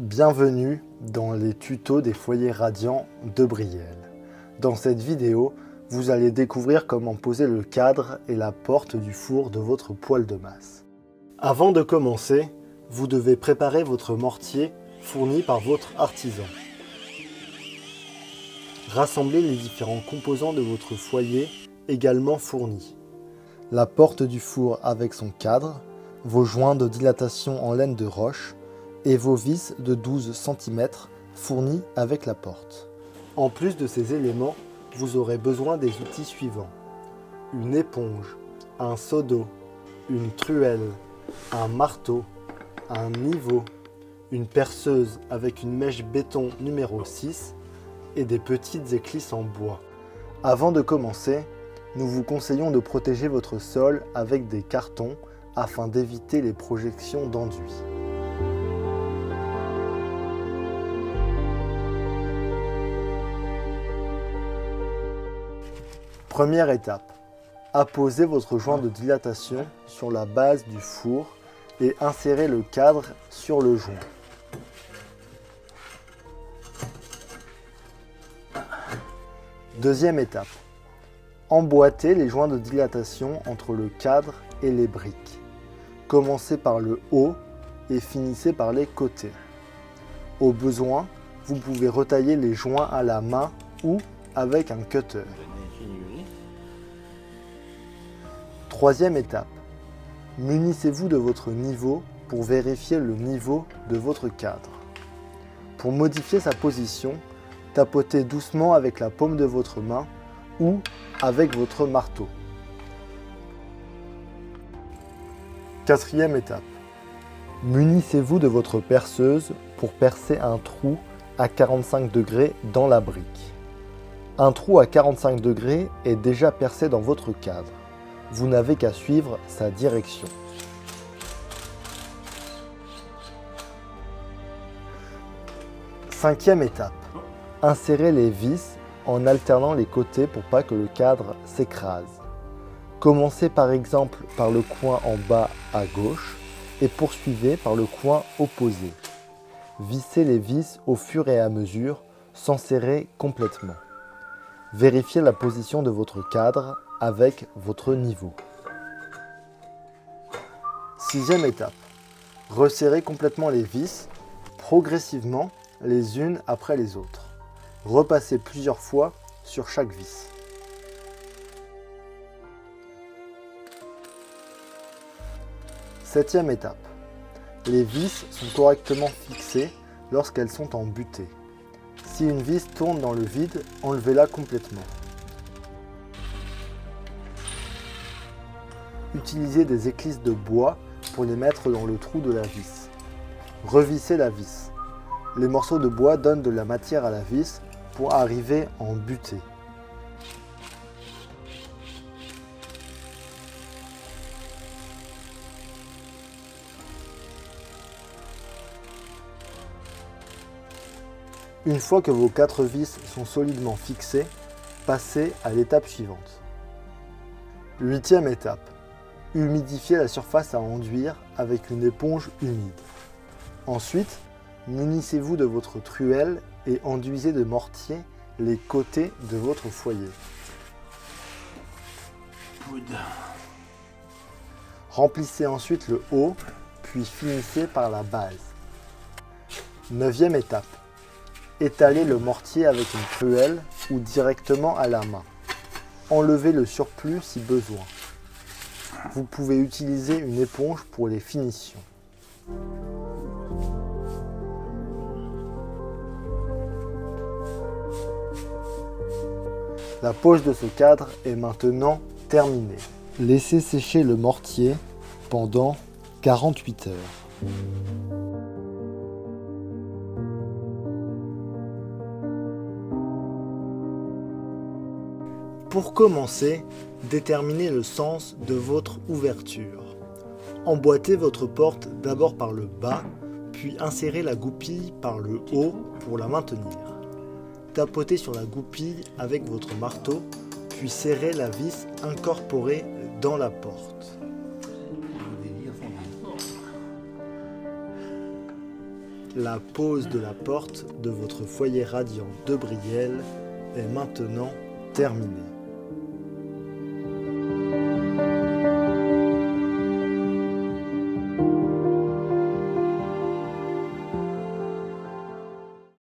Bienvenue dans les tutos des foyers radiants de Brielle. Dans cette vidéo, vous allez découvrir comment poser le cadre et la porte du four de votre poêle de masse. Avant de commencer, vous devez préparer votre mortier fourni par votre artisan. Rassemblez les différents composants de votre foyer également fournis. La porte du four avec son cadre, vos joints de dilatation en laine de roche et vos vis de 12 cm fournis avec la porte. En plus de ces éléments, vous aurez besoin des outils suivants: une éponge, un seau d'eau, une truelle, un marteau, un niveau, une perceuse avec une mèche béton numéro 6 et des petites éclisses en bois. Avant de commencer, nous vous conseillons de protéger votre sol avec des cartons afin d'éviter les projections d'enduit. Première étape, apposez votre joint de dilatation sur la base du four et insérez le cadre sur le joint. Deuxième étape, emboîtez les joints de dilatation entre le cadre et les briques. Commencez par le haut et finissez par les côtés. Au besoin, vous pouvez retailler les joints à la main ou avec un cutter. Troisième étape, munissez-vous de votre niveau pour vérifier le niveau de votre cadre. Pour modifier sa position, tapotez doucement avec la paume de votre main ou avec votre marteau. Quatrième étape, munissez-vous de votre perceuse pour percer un trou à 45 degrés dans la brique. Un trou à 45 degrés est déjà percé dans votre cadre. Vous n'avez qu'à suivre sa direction. Cinquième étape, insérez les vis en alternant les côtés pour pas que le cadre s'écrase. Commencez par exemple par le coin en bas à gauche et poursuivez par le coin opposé. Vissez les vis au fur et à mesure sans serrer complètement. Vérifiez la position de votre cadre avec votre niveau. Sixième étape, resserrez complètement les vis, progressivement les unes après les autres. Repassez plusieurs fois sur chaque vis. Septième étape, les vis sont correctement fixées lorsqu'elles sont en butée. Si une vis tourne dans le vide, enlevez-la complètement. Utilisez des éclisses de bois pour les mettre dans le trou de la vis. Revissez la vis. Les morceaux de bois donnent de la matière à la vis pour arriver en butée. Une fois que vos 4 vis sont solidement fixées, passez à l'étape suivante. Huitième étape, humidifiez la surface à enduire avec une éponge humide. Ensuite, munissez-vous de votre truelle et enduisez de mortier les côtés de votre foyer. Remplissez ensuite le haut, puis finissez par la base. Neuvième étape, étalez le mortier avec une truelle ou directement à la main. Enlevez le surplus si besoin. Vous pouvez utiliser une éponge pour les finitions. La pose de ce cadre est maintenant terminée. Laissez sécher le mortier pendant 48 heures. Pour commencer, déterminez le sens de votre ouverture. Emboîtez votre porte d'abord par le bas, puis insérez la goupille par le haut pour la maintenir. Tapotez sur la goupille avec votre marteau, puis serrez la vis incorporée dans la porte. La pose de la porte de votre foyer radiant de Brielle est maintenant terminée.